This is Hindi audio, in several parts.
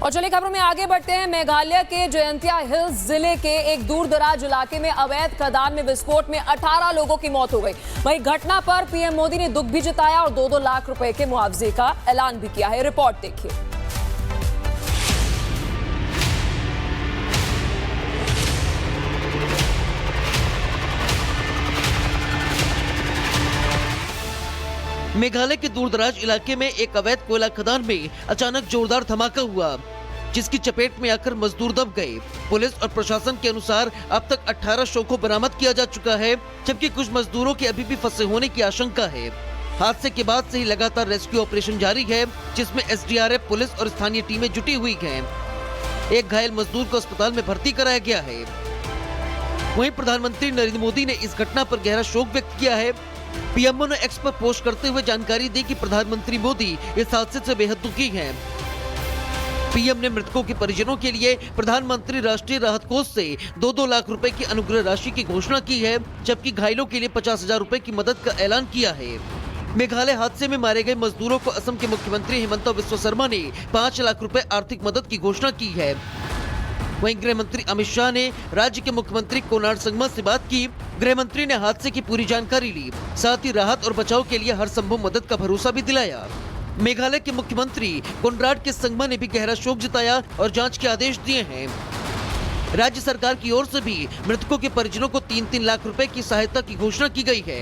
और चलिए खबरों में आगे बढ़ते हैं। मेघालय के जयंतिया हिल्स जिले के एक दूर दराज इलाके में अवैध खदान में विस्फोट में 18 लोगों की मौत हो गई। वहीं घटना पर पीएम मोदी ने दुख भी जताया और 2-2 लाख रुपए के मुआवजे का ऐलान भी किया है। रिपोर्ट देखिए। मेघालय के दूरदराज इलाके में एक अवैध कोयला खदान में अचानक जोरदार धमाका हुआ, जिसकी चपेट में आकर मजदूर दब गए। पुलिस और प्रशासन के अनुसार अब तक 18 शव को बरामद किया जा चुका है, जबकि कुछ मजदूरों के अभी भी फंसे होने की आशंका है। हादसे के बाद से ही लगातार रेस्क्यू ऑपरेशन जारी है, जिसमें एसडीआरएफ, पुलिस और स्थानीय टीमें जुटी हुई हैं। एक घायल मजदूर को अस्पताल में भर्ती कराया गया है। वहीं प्रधानमंत्री नरेंद्र मोदी ने इस घटना पर गहरा शोक व्यक्त किया है। पीएमओ ने एक्स पर पोस्ट करते हुए जानकारी दी कि प्रधानमंत्री मोदी इस हादसे से बेहद दुखी हैं। पीएम ने मृतकों के परिजनों के लिए प्रधानमंत्री राष्ट्रीय राहत कोष से 2-2 लाख रुपए की अनुग्रह राशि की घोषणा की है, जबकि घायलों के लिए 50,000 रुपए की मदद का ऐलान किया है। मेघालय हादसे में मारे गए मजदूरों को असम के मुख्यमंत्री हिमंता बिस्वा शर्मा ने 5 लाख रुपए आर्थिक मदद की घोषणा की है। वहीं गृह मंत्री अमित शाह ने राज्य के मुख्यमंत्री कोनराड संगमा से बात की। गृह मंत्री ने हादसे की पूरी जानकारी ली, साथ ही राहत और बचाव के लिए हर संभव मदद का भरोसा भी दिलाया। मेघालय के मुख्यमंत्री कोनराड के संगमा ने भी गहरा शोक जताया और जांच के आदेश दिए हैं। राज्य सरकार की ओर से भी मृतकों के परिजनों को 3-3 लाख रुपए की सहायता की घोषणा की गई है।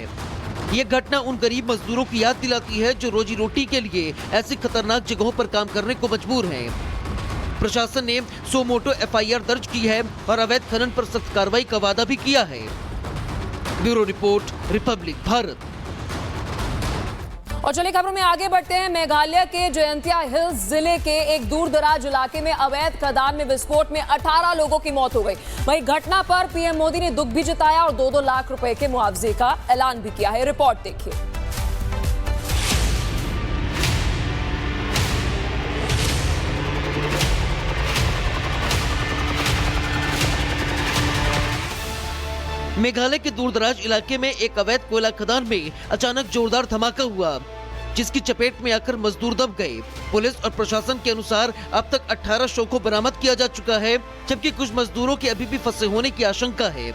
ये घटना उन गरीब मजदूरों की याद दिलाती है जो रोजी रोटी के लिए ऐसी खतरनाक जगहों पर काम करने को मजबूर हैं। प्रशासन ने सो मोटो एफआईआर दर्ज की है और अवैध खनन पर सख्त कार्रवाई का वादा भी किया है। Bureau report, Republic Bharat. और चलिए खबरों में आगे बढ़ते हैं। मेघालय के जयंतिया हिल्स जिले के एक दूर दराज इलाके में अवैध खदान में विस्फोट में 18 लोगों की मौत हो गई। वहीं घटना पर पीएम मोदी ने दुख भी जताया और 2-2 लाख रुपए के मुआवजे का ऐलान भी किया है। रिपोर्ट देखिए। मेघालय के दूरदराज इलाके में एक अवैध कोयला खदान में अचानक जोरदार धमाका हुआ, जिसकी चपेट में आकर मजदूर दब गए। पुलिस और प्रशासन के अनुसार अब तक 18 शव को बरामद किया जा चुका है, जबकि कुछ मजदूरों के अभी भी फंसे होने की आशंका है।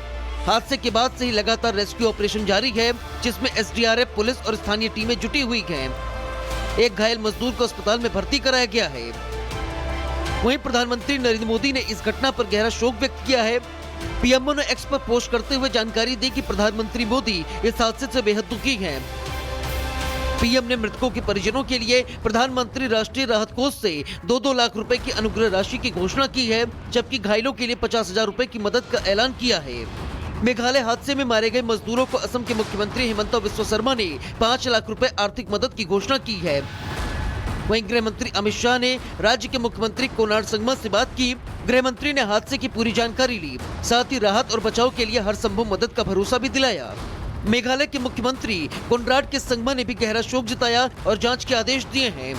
हादसे के बाद से ही लगातार रेस्क्यू ऑपरेशन जारी है, जिसमें एसडीआरएफ, पुलिस और स्थानीय टीमें जुटी हुई हैं। एक घायल मजदूर को अस्पताल में भर्ती कराया गया है। वहीं प्रधानमंत्री नरेंद्र मोदी ने इस घटना पर गहरा शोक व्यक्त किया है। पीएमओ ने एक्स पर पोस्ट करते हुए जानकारी दी कि प्रधानमंत्री मोदी इस हादसे से बेहद दुखी हैं। पीएम ने मृतकों के परिजनों के लिए प्रधानमंत्री राष्ट्रीय राहत कोष से 2-2 लाख रुपए की अनुग्रह राशि की घोषणा की है, जबकि घायलों के लिए 50,000 रुपए की मदद का ऐलान किया है। मेघालय हादसे में मारे गए मजदूरों को असम के मुख्यमंत्री हिमंता बिस्वा शर्मा ने 5 लाख रुपए आर्थिक मदद की घोषणा की है। वहीं गृह मंत्री अमित शाह ने राज्य के मुख्यमंत्री कोनराड संगमा से बात की। गृह मंत्री ने हादसे की पूरी जानकारी ली, साथ ही राहत और बचाव के लिए हर संभव मदद का भरोसा भी दिलाया। मेघालय के मुख्यमंत्री कोनराड के संगमा ने भी गहरा शोक जताया और जांच के आदेश दिए हैं।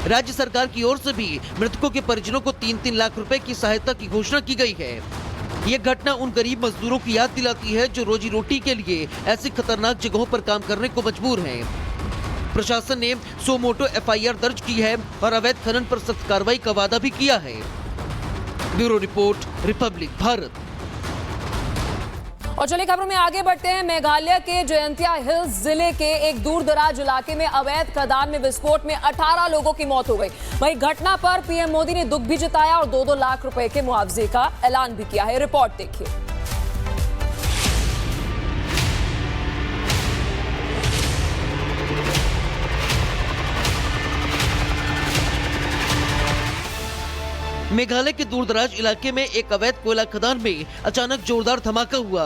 राज्य सरकार की ओर से भी मृतकों के परिजनों को 3-3 लाख रुपए की सहायता की घोषणा की गई है। ये घटना उन गरीब मजदूरों की याद दिलाती है जो रोजी रोटी के लिए ऐसी खतरनाक जगहों पर काम करने को मजबूर हैं। प्रशासन ने सो मोटो एफआईआर दर्ज की है और अवैध खनन पर सख्त कार्रवाई का वादा भी किया है। Bureau report, Republic Bharat. और चलिए खबरों में आगे बढ़ते हैं। मेघालय के जयंतिया हिल्स जिले के एक दूर दराज इलाके में अवैध खदान में विस्फोट में 18 लोगों की मौत हो गई। वहीं घटना पर पीएम मोदी ने दुख भी जताया और 2-2 लाख रुपए के मुआवजे का ऐलान भी किया है। रिपोर्ट देखिए। मेघालय के दूरदराज इलाके में एक अवैध कोयला खदान में अचानक जोरदार धमाका हुआ,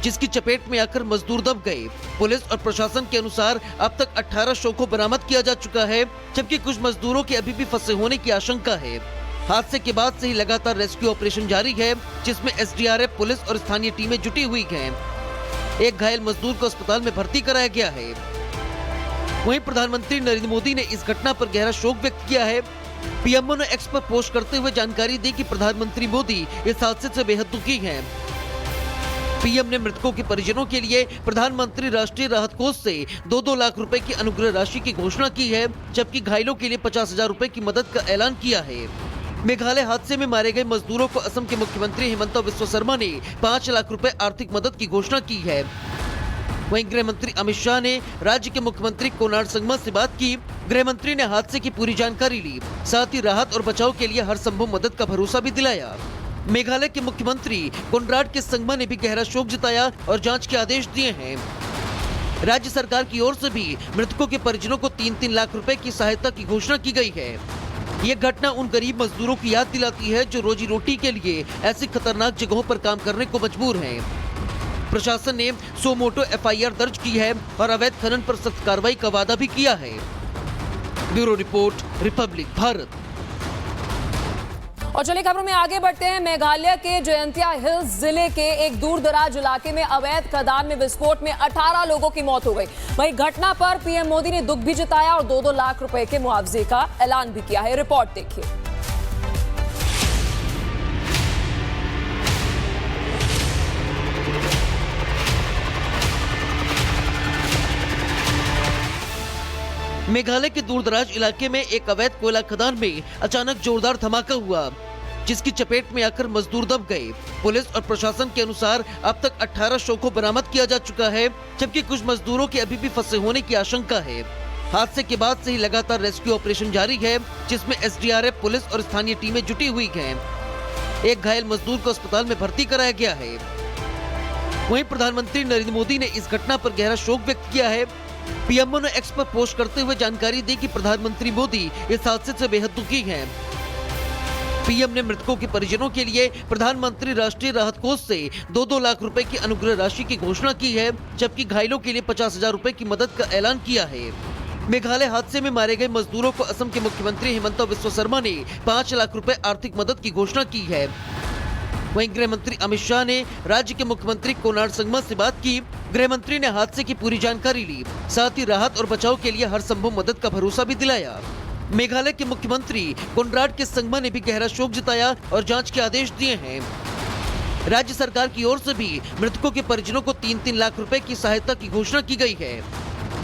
जिसकी चपेट में आकर मजदूर दब गए। पुलिस और प्रशासन के अनुसार अब तक 18 शव को बरामद किया जा चुका है, जबकि कुछ मजदूरों के अभी भी फंसे होने की आशंका है। हादसे के बाद से ही लगातार रेस्क्यू ऑपरेशन जारी है, जिसमें एसडीआरएफ, पुलिस और स्थानीय टीमें जुटी हुई हैं। एक घायल मजदूर को अस्पताल में भर्ती कराया गया है। वहीं प्रधानमंत्री नरेंद्र मोदी ने इस घटना पर गहरा शोक व्यक्त किया है। पीएमओ ने एक्स पर पोस्ट करते हुए जानकारी दी कि प्रधानमंत्री मोदी इस हादसे से बेहद दुखी हैं। पीएम ने मृतकों के परिजनों के लिए प्रधानमंत्री राष्ट्रीय राहत कोष से 2-2 लाख रुपए की अनुग्रह राशि की घोषणा की है, जबकि घायलों के लिए 50,000 रुपए की मदद का ऐलान किया है। मेघालय हादसे में मारे गए मजदूरों को असम के मुख्यमंत्री हिमंता बिस्वा शर्मा ने 5 लाख रुपए आर्थिक मदद की घोषणा की है। वहीं गृह मंत्री अमित शाह ने राज्य के मुख्यमंत्री कोनार्ड संगमा से बात की। गृह मंत्री ने हादसे की पूरी जानकारी ली, साथ ही राहत और बचाव के लिए हर संभव मदद का भरोसा भी दिलाया। मेघालय के मुख्यमंत्री कोनराड के संगमा ने भी गहरा शोक जताया और जांच के आदेश दिए हैं। राज्य सरकार की ओर से भी मृतकों के परिजनों को 3-3 लाख रुपए की सहायता की घोषणा की गई है। ये घटना उन गरीब मजदूरों की याद दिलाती है जो रोजी रोटी के लिए ऐसी खतरनाक जगहों पर काम करने को मजबूर हैं। प्रशासन ने सोमोटो एफआईआर दर्ज की है और अवैध खनन पर सख्त कार्रवाई का वादा भी किया है। Bureau report, Republic Bharat. और चलिए खबरों में आगे बढ़ते हैं। मेघालय के जयंतिया हिल्स जिले के एक दूर दराज इलाके में अवैध खदान में विस्फोट में 18 लोगों की मौत हो गई। वहीं घटना पर पीएम मोदी ने दुख भी जताया और 2-2 लाख रुपए के मुआवजे का ऐलान भी किया है। रिपोर्ट देखिए। मेघालय के दूरदराज इलाके में एक अवैध कोयला खदान में अचानक जोरदार धमाका हुआ, जिसकी चपेट में आकर मजदूर दब गए। पुलिस और प्रशासन के अनुसार अब तक 18 शव को बरामद किया जा चुका है, जबकि कुछ मजदूरों के अभी भी फंसे होने की आशंका है। हादसे के बाद से ही लगातार रेस्क्यू ऑपरेशन जारी है, जिसमें एसडीआरएफ, पुलिस और स्थानीय टीमें जुटी हुई हैं। एक घायल मजदूर को अस्पताल में भर्ती कराया गया है। वहीं प्रधानमंत्री नरेंद्र मोदी ने इस घटना पर गहरा शोक व्यक्त किया है। पीएमओ ने एक्स पर पोस्ट करते हुए जानकारी दी कि प्रधानमंत्री मोदी इस हादसे से बेहद दुखी हैं। पीएम ने मृतकों के परिजनों के लिए प्रधानमंत्री राष्ट्रीय राहत कोष से 2-2 लाख रुपए की अनुग्रह राशि की घोषणा की है, जबकि घायलों के लिए 50,000 रुपए की मदद का ऐलान किया है। मेघालय हादसे में मारे गए मजदूरों को असम के मुख्यमंत्री हिमंता बिस्वा शर्मा ने 5 लाख रुपए आर्थिक मदद की घोषणा की है। वहीं गृह मंत्री अमित शाह ने राज्य के मुख्यमंत्री कोनार्ड संगमा से बात की। गृह मंत्री ने हादसे की पूरी जानकारी ली, साथ ही राहत और बचाव के लिए हर संभव मदद का भरोसा भी दिलाया। मेघालय के मुख्यमंत्री कोनराड के संगमा ने भी गहरा शोक जताया और जांच के आदेश दिए हैं। राज्य सरकार की ओर से भी मृतकों के परिजनों को 3-3 लाख रुपए की सहायता की घोषणा की गई है।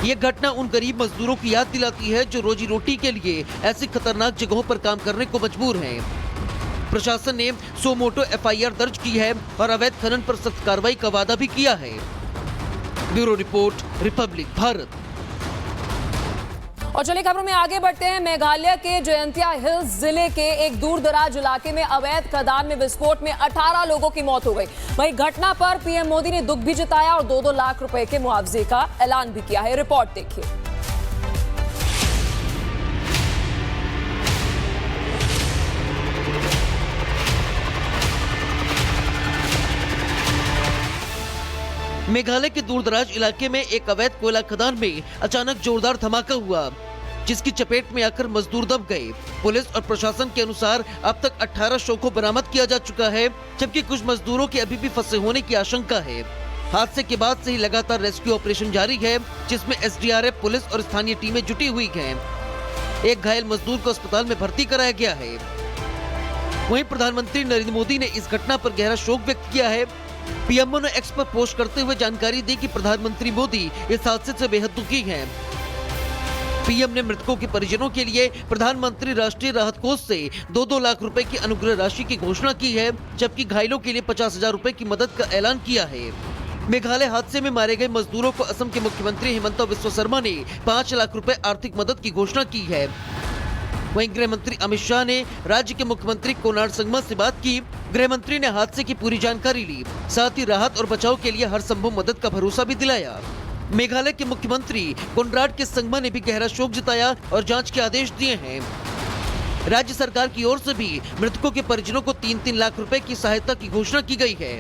ये घटना उन गरीब मजदूरों की याद दिलाती है जो रोजी रोटी के लिए ऐसी खतरनाक जगहों पर काम करने को मजबूर हैं। प्रशासन ने सोमोटो एफआईआर दर्ज की है और अवैध खनन पर सख्त कार्रवाई का वादा भी किया है। Bureau report, Republic Bharat. और चलिए खबरों में आगे बढ़ते हैं। मेघालय के जयंतिया हिल्स जिले के एक दूर दराज इलाके में अवैध खदान में विस्फोट में 18 लोगों की मौत हो गई। वहीं घटना पर पीएम मोदी ने दुख भी जताया और 2-2 लाख रुपए के मुआवजे का ऐलान भी किया है। रिपोर्ट देखिए। मेघालय के दूरदराज इलाके में एक अवैध कोयला खदान में अचानक जोरदार धमाका हुआ, जिसकी चपेट में आकर मजदूर दब गए। पुलिस और प्रशासन के अनुसार अब तक 18 शव को बरामद किया जा चुका है, जबकि कुछ मजदूरों के अभी भी फंसे होने की आशंका है। हादसे के बाद से ही लगातार रेस्क्यू ऑपरेशन जारी है, जिसमें एसडीआरएफ, पुलिस और स्थानीय टीमें जुटी हुई हैं। एक घायल मजदूर को अस्पताल में भर्ती कराया गया है। वहीं प्रधानमंत्री नरेंद्र मोदी ने इस घटना पर गहरा शोक व्यक्त किया है। पीएमओ ने एक्स पर पोस्ट करते हुए जानकारी दी कि प्रधानमंत्री मोदी इस हादसे से बेहद दुखी हैं। पीएम ने मृतकों के परिजनों के लिए प्रधानमंत्री राष्ट्रीय राहत कोष से 2-2 लाख रुपए की अनुग्रह राशि की घोषणा की है, जबकि घायलों के लिए 50,000 रुपए की मदद का ऐलान किया है। मेघालय हादसे में मारे गए मजदूरों को असम के मुख्यमंत्री हिमंता बिस्वा शर्मा ने 5 लाख रुपए आर्थिक मदद की घोषणा की है। वहीं गृह मंत्री अमित शाह ने राज्य के मुख्यमंत्री कोनार्ड संगमा से बात की। गृह मंत्री ने हादसे की पूरी जानकारी ली, साथ ही राहत और बचाव के लिए हर संभव मदद का भरोसा भी दिलाया। मेघालय के मुख्यमंत्री कोनराड के संगमा ने भी गहरा शोक जताया और जांच के आदेश दिए हैं। राज्य सरकार की ओर से भी मृतकों के परिजनों को 3-3 लाख रुपए की सहायता की घोषणा की गई है।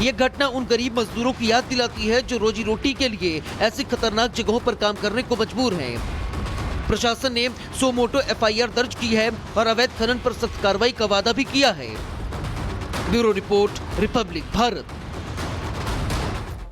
ये घटना उन गरीब मजदूरों की याद दिलाती है जो रोजी रोटी के लिए ऐसी खतरनाक जगहों पर काम करने को मजबूर हैं। प्रशासन ने सोमोटो एफआईआर दर्ज की है और अवैध खनन पर सख्त कार्रवाई का वादा भी किया है। Bureau report, Republic Bharat.